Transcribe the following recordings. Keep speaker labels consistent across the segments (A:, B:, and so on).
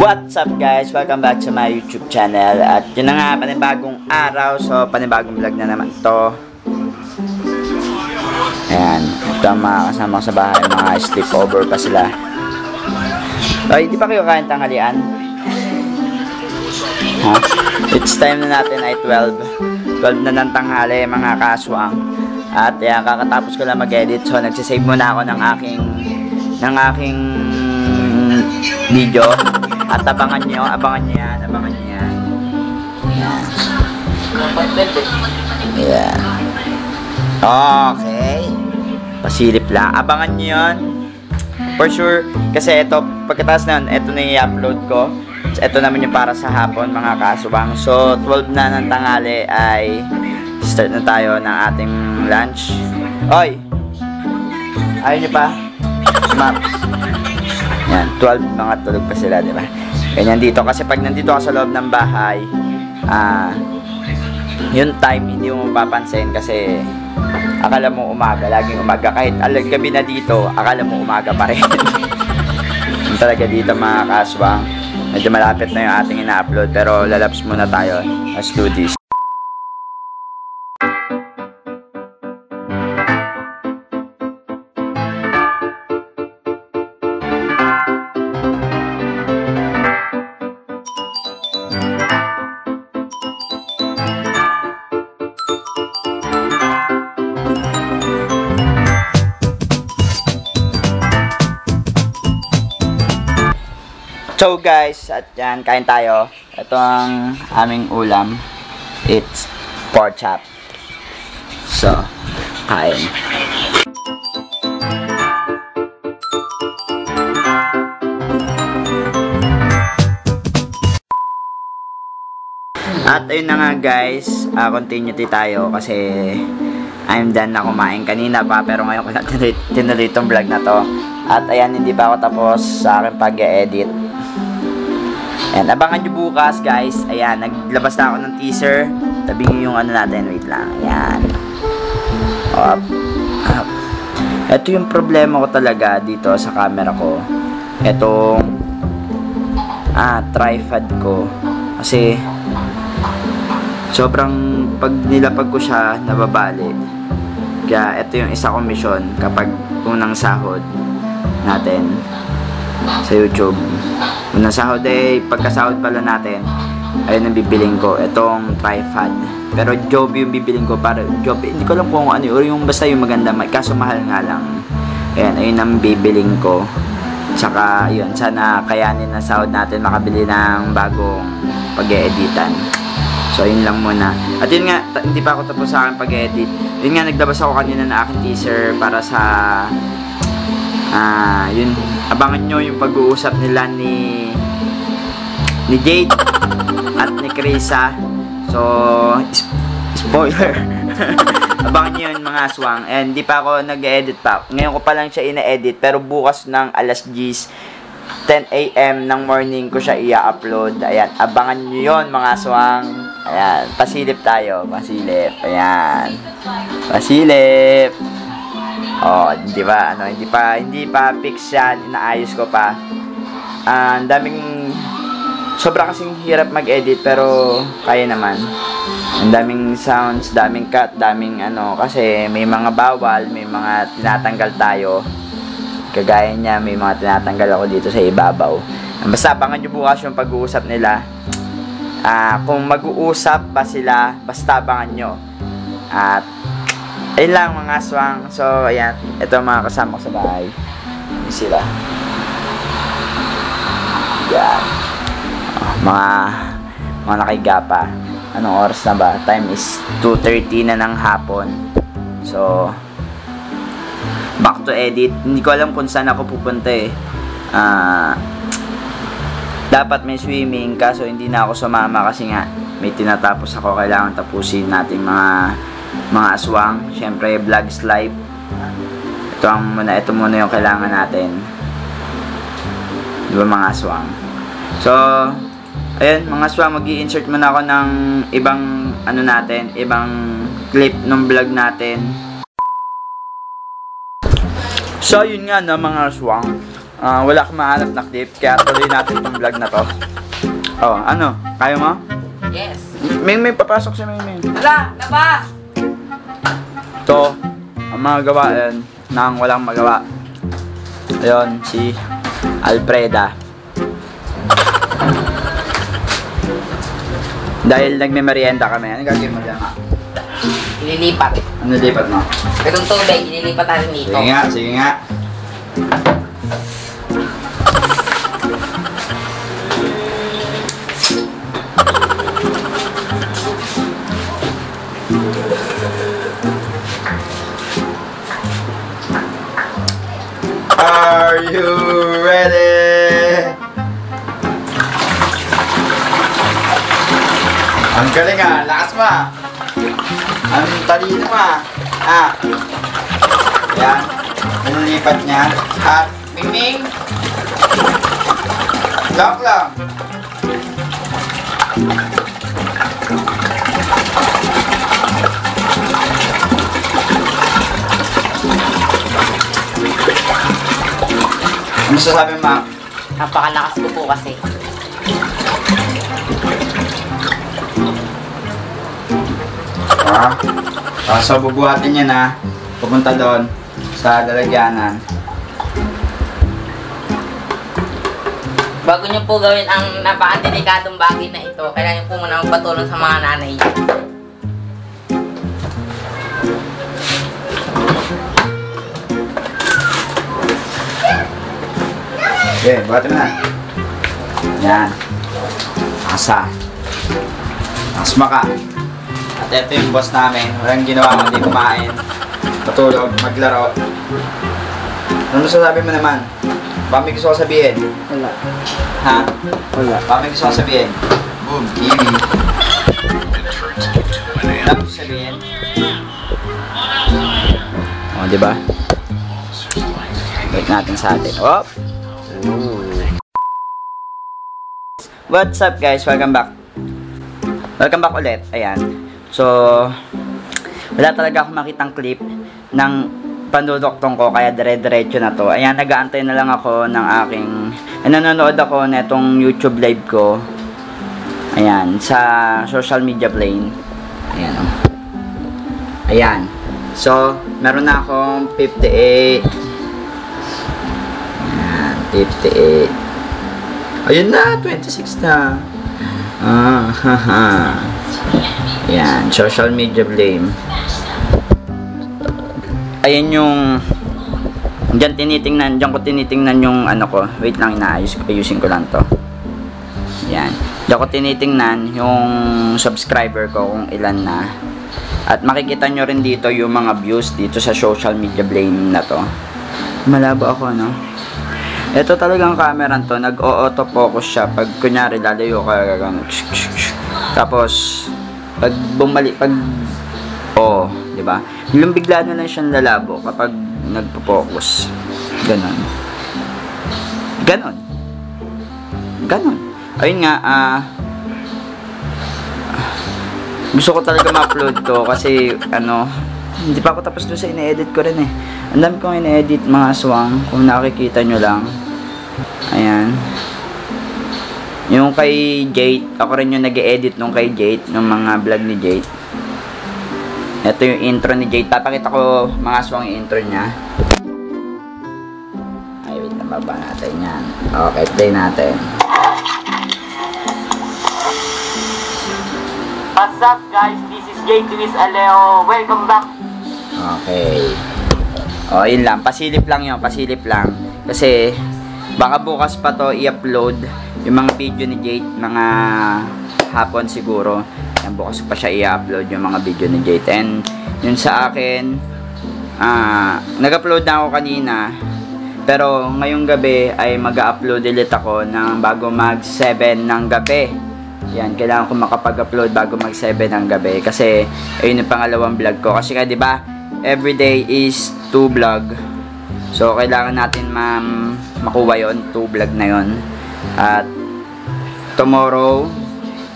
A: What's up guys? Welcome back to my YouTube channel. At yun na nga, panibagong araw. So, panibagong vlog na naman to. Ayan. Ito ang mga kasama ko sa bahay. Mga sleepover pa sila. Ay, di pa kayo kain tanghalian? Ha? It's time na natin ay 12. 12 na ng tanghali, mga kaswang. At ayan, kakatapos ko lang mag-edit. So, nagsisave muna ako ng aking video. At abangan nyo yan. Ayan. Okay. Pasilip lang. Abangan nyo yun. For sure. Kasi ito, pagkatapos na yun, ito na i-upload ko. Ito naman yung para sa hapon, mga kasubang. So, 12 na ng tanghali ay start na tayo ng ating lunch. Oy! Ayaw nyo pa? Maps. Yan, 12 mga tulog pa sila, di ba? Ganyan dito. Kasi pag nandito ka sa loob ng bahay, yung time, hindi mo mapapansin kasi akala mo umaga, laging umaga. Kahit gabi na dito, akala mo umaga pa rin. Yung talaga dito, mga kaswang. Medyo malapit na yung ating ina-upload, pero lalabs muna tayo. Let's do this. So guys, at yan, kain tayo. Ito ang aming ulam. It's pork chop. So, kain. At ayun na nga guys, continuity tayo kasi I'm done na kumain kanina pa, pero ngayon ko na tinuloy itong vlog na to. At ayan, hindi pa ako tapos sa aking pag-edit. And abangan nyo bukas guys. Ayan, naglabas na ako ng teaser. Tabingin yung ano natin. Wait lang. Ayan. Up. Ito yung problema ko talaga dito sa camera ko. Itong tripod ko. Kasi sobrang pag nilapag ko siya, nababali. Kaya ito yung isa kong mission kapag unang sahod natin sa YouTube. Unang sahod pagkasahod pala natin, ayun ang bibiling ko, itong tripod. Pero Joby yung bibiling ko, para Joby, hindi ko alam kung ano yung basta yung maganda, kaso mahal nga lang. Ayan, ayun ang bibiling ko. Tsaka yun, sana kayanin na sahod natin makabili ng bagong pag-e-editan. So yun lang muna. At yun nga, hindi pa ako tapos sa aking pag-edit. Yun nga, naglabas ako kanina na aking teaser para sa yun, abangan nyo yung pag-uusap nila ni Jade at ni Krisa. So, spoiler. Abangan nyo yun, mga aswang. And di pa ako nag-edit pa. Ngayon ko pa lang siya ina-edit, pero bukas ng alas 10 AM ng morning ko siya i-upload. Ayan, abangan nyo yun, mga aswang. Ayan, pasilip tayo. Pasilip. Ayan. Pasilip. Oh, di ba? Hindi pa fix yan, inaayos ko pa. Ang daming sobra kasing hirap mag-edit, pero kaya naman. Ang daming sounds, daming cut, daming kasi may mga bawal, may mga tinatanggal tayo. Kagaya niya, may mga tinatanggal ako dito sa ibabaw. Basta abangan nyo bukas yung pag-uusap nila. Kung mag-uusap pa sila, basta abangan nyo. At ayun lang, mga aswang. So, ayan. Ito ang mga kasama ko sa bahay. Ayan sila. Ayan. Mga nakigapa. Anong oras na ba? Time is 2:30 na ng hapon. So, back to edit. Hindi ko alam kung saan ako pupunta eh. Dapat may swimming, kaso hindi na ako sumama kasi nga may tinatapos ako. Kailangan tapusin natin mga aswang. Syempre, vlogs live. Ito muna yung kailangan natin. Di ba, mga aswang? So, ayun, mga aswang, mag-i-insert muna ako ng ibang ibang clip ng vlog natin. So, yun nga na, mga aswang. wala akong mahanap na clip, kaya tuloy natin itong vlog na to. Oh, ano? Kaya mo?
B: Yes.
A: May papasok si May.
B: Wala, labas!
A: Ito, ang mga gawain ng walang magawa. Ayun, si Alfreda. Dahil nagme-merienda kami, ano gagawin mo dyan, ma?
B: Ililipat.
A: Ano lipat mo?
B: Itong tubig, ililipat natin dito.
A: Sige nga, sige nga. Are you ready? Ang galing ah, lakas mo ah. Ang talino mo ah. Yan, nililipat niya. At miming. Lock lang. Ano sasabi mo?
B: Napakalakas ko po kasi.
A: So bubuhatin niya na pupunta doon sa lalagyanan.
B: Bago nyo po gawin ang napakadelikadong bagay na ito, kailangan nyo po muna magpatulong sa mga nanay.
A: Okay, buhatin mo na. Yan. Asa. Asma ka. At ito yung boss namin. Walang ginawa kundi kumain, matulog, maglaro. Ano sasabi mo naman? Baka may gusto ko sabihin?
C: Wala.
A: Ha?
C: Wala.
A: Baka may gusto ko sabihin? Boom, TV. Ano gusto sabihin? O, diba? Wait natin sa atin. Oh! What's up guys? Welcome back. Welcome back ulit. Ayan. So, wala talaga akong makitang clip ng panduduktong ko, kaya dire-diretso na to. Ayan, nag-aantay na lang ako ng aking, nanonood ako na itong YouTube live ko. Ayan, sa social media plane. Ayan, oh. Ayan. So, meron na akong 58. Ayan, 58. Ayun na, 26 na. Haha. Ayan, social media blame. Ayan yung diyan ko tinitingnan yung ano ko. Wait lang, ayusin ko lang to. Ayan. Diyan ko tinitingnan yung subscriber ko kung ilan na. At makikita nyo rin dito yung mga views dito sa social media blame na to. Malabo ako, no? Ito talagang camera to, nag-auto-focus siya pag kunyari lalayo ka gano'n. Tapos pag di ba? Yung bigla na lang siyang lalabo kapag nagpo-focus. Ganon. Ayun nga, gusto ko talaga ma-upload to kasi hindi pa ako tapos doon sa ine-edit ko rin eh. Ang dami kong ine-edit mga aswang, kung nakikita nyo lang. Ayan. Yung kay Jade, ako rin yung nag-edit nung kay Jade, ng mga vlog ni Jade. Ito yung intro ni Jade. Papakita ko mga aswang yung intro niya. Ay, wait na baba natin yan. Okay, play natin.
B: What's up guys? This is Jade Luis Aleo. Welcome back.
A: Okay. O, yun lang. Pasilip lang yun. Pasilip lang. Kasi, baka bukas pa to i-upload yung mga video ni Jade. Mga hapon siguro. Yan, bukas pa siya i-upload yung mga video ni Jade. And, yun sa akin, nag-upload na ako kanina. Pero, ngayong gabi ay mag-upload ulit ako ng bago mag 7 ng gabi. Yan, kailangan ko makapag-upload bago mag 7 ng gabi. Kasi, ayun yung pangalawang vlog ko. Kasi ka, di ba? Everyday is 2 vlog. So, kailangan natin makuha yon 2 vlog na yon. At tomorrow,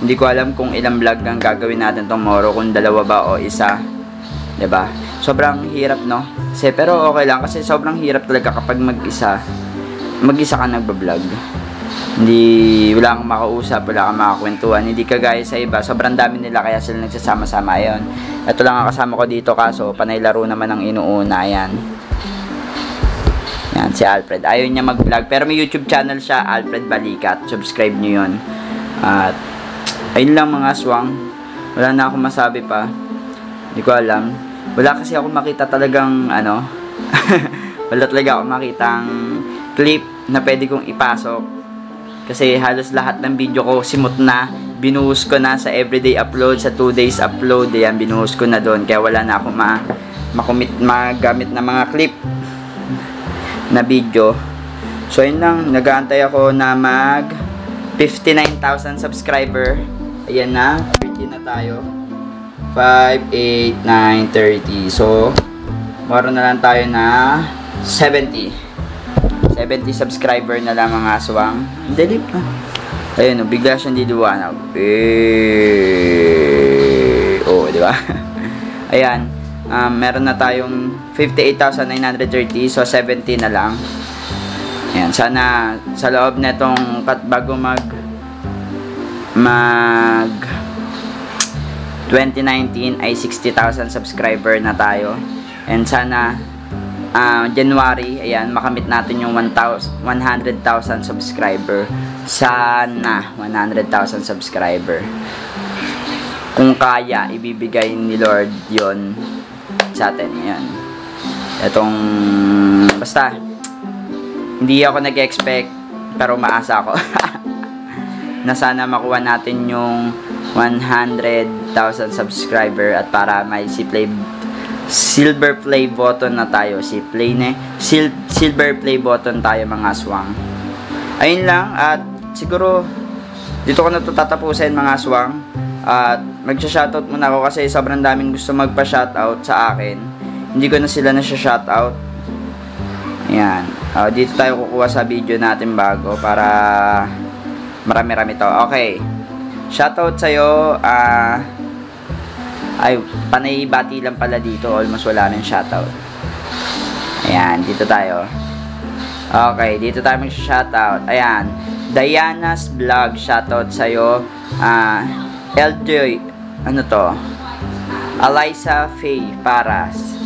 A: hindi ko alam kung ilang vlog ang gagawin natin tomorrow, kung dalawa ba o isa. 'Di ba? Sobrang hirap, no? Pero okay lang kasi sobrang hirap talaga kapag mag-isa. mag-isa ka nagbablog. Hindi, wala kang makausap, wala kang makakwentuhan. Hindi kagaya sa iba, sobrang dami nila kaya sila nagsasama-sama. Ayan. Ito lang ang kasama ko dito, kaso panay laro naman ang inuuna. Ayan. Yan, si Alfred. Ayaw niya mag-vlog. Pero may YouTube channel siya, Alfred Balikat. Subscribe niyo yun. At, ayun lang mga aswang. Wala na akong masabi pa. Hindi ko alam. Wala kasi ako makita talagang, ano, wala talaga ako makitang clip na pwede kong ipasok. Kasi halos lahat ng video ko simot na. Binuhos ko na sa everyday upload, sa 2 days upload. Ayan, binuhos ko na doon. Kaya wala na akong magamit na mga clip na video. So, yun lang. Nag-aantay ako na mag 59,000 subscriber. Ayan na. 30 na tayo. 5, 8, 9, 30. So, moro na lang tayo na 70 subscriber na lang mga aswang. Dali pa. Ayun, bigla siyang diduwanag. Oh, di ba? Ayan. Meron na tayong 58,930. So, 70 na lang. Ayan. Sana sa loob na itong bago mag 2019 ay 60,000 subscriber na tayo. And sana January, ayan, makamit natin yung 100,000 subscriber. Sana 100,000 subscriber. Kung kaya, ibibigay ni Lord yon sa atin. Ayan. Itong, basta, hindi ako nag-expect, pero maasa ako na sana makuha natin yung 100,000 subscriber at para may silver play button na tayo. Silver play button tayo mga aswang. Ayun lang, at siguro dito ko na ito tatapusin mga aswang. At magsha-shoutout muna ako kasi sobrang daming gusto magpa-shoutout sa akin. Hindi ko na sila na-shoutout. Ayan. Dito tayo kukuha sa video natin bago para marami-rami to. Okay. Shoutout sa'yo. Ay, panay bati lang pala dito. Almost wala rin shoutout. Ayan, dito tayo. Okay, dito tayo mag-shoutout. Ayan, Diana's Vlog. Shoutout sa'yo. Eljoy, ano to? Eliza Faye Paras.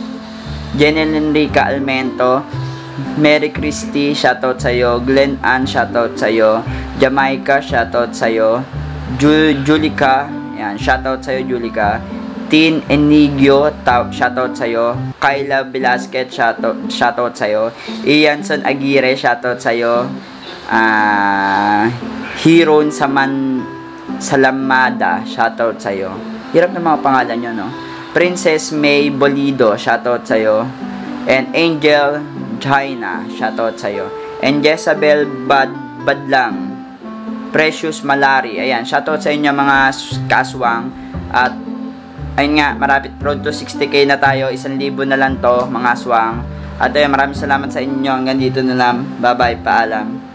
A: Jenel Enrica Almento. Mary Christie, shoutout sa'yo. Glenn Ann, shoutout sa'yo. Jamaica, shoutout sa'yo. Julica, ayan, shoutout sa'yo Julica. Tin Enigio, shoutout sa'yo. Kyla Velasquez, shoutout sa'yo. Ianson Aguirre, shoutout sa'yo. Hiron Salamada, shoutout sa'yo. Hirap na mga pangalan nyo, no? Princess May Bolido, shoutout sa'yo. And Angel China, shoutout sa'yo. And Jezabel Badlang. Precious Malari, ayan, shoutout sa inyo mga kaswang. At ayun nga, marapit road to 60k na tayo. 1,000 na lang to mga aswang. At ayun, maraming salamat sa inyo. Hanggang dito na lang. Bye bye, paalam.